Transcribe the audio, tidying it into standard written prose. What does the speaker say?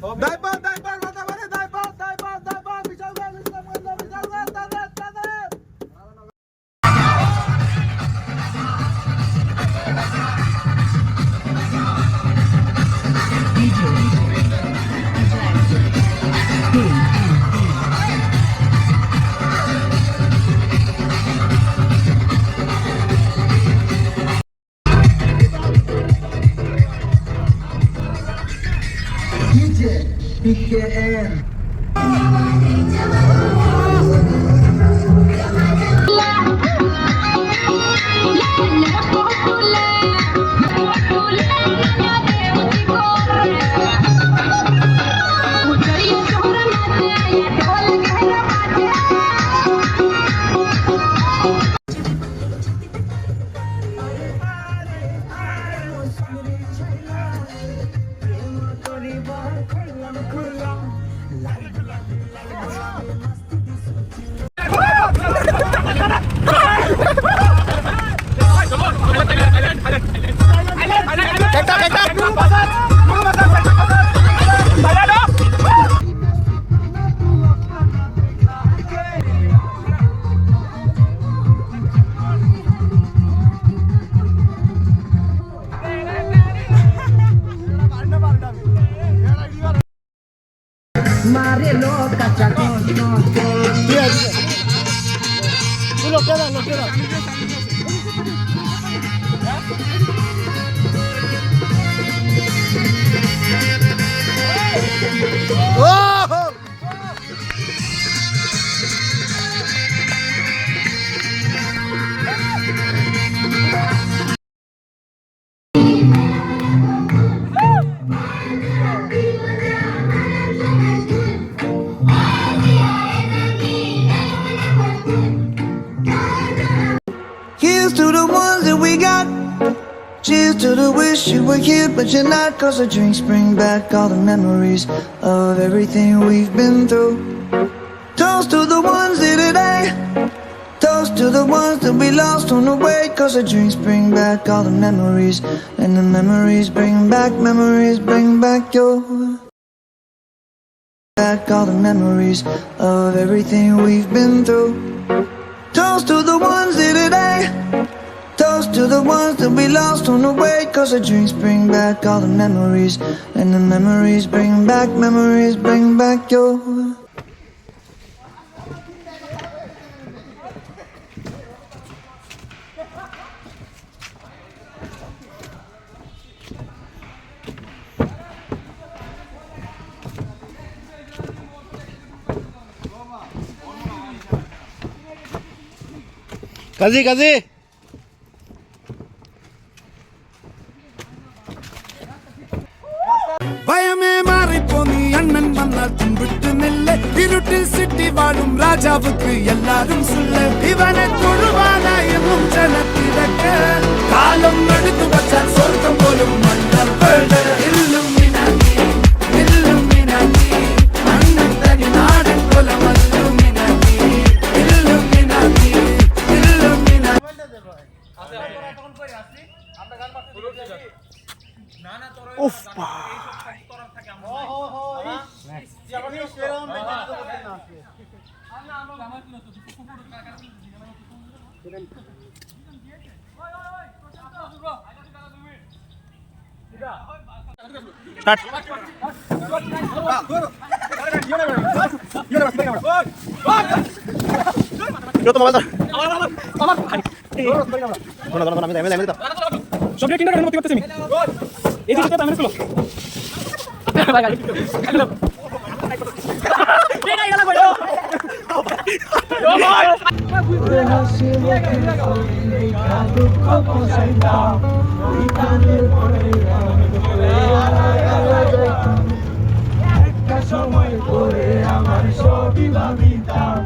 দাইপাল দাইপাল মাথাবাড়ি দাইপাল দাইপাল দাইপাল বিশালগঞ্জ ইসলামগঞ্জ বিশালগঞ্জ তাদের তাদের PKN Mari lo kaca kos Iya. Lo kira. Oh! Here's to the ones that we got. Cheers to the wish you were here, but you're not. Cause the drinks bring back all the memories of everything we've been through. Toast to the ones here today. Toast to the ones that we lost on the way. Cause the drinks bring back all the memories. And the memories bring back your. Back all the memories of everything we've been through. Toast to the ones here today. Toast to the ones that we lost on the way. Cause the drinks bring back all the memories. And the memories bring back your. কাজী பயமே மாறி போனி அண்ணன் மன்னால் தும்பிட்டு நெல்ல இருட்டில் city வாழும் ராஜாவுக்கு எல்லாரும் சொல்ல இவனை தொழுவானாயமும் ஜனத்திடக்க காலம் எடுத்து வச்சால் சொர்க்கம் போலும் மன்னர் இல்லும் மினாகி அண்ணன் தனி நாடன் போல மல்லும் மினாகி இல்லும் மினாகி উফ ভাই সবগুলো কিনা কেন করতে পারতেছি আমি এই জিনিসটা তো আমি ছিল সময় করে আমার সবই ভাবিতাম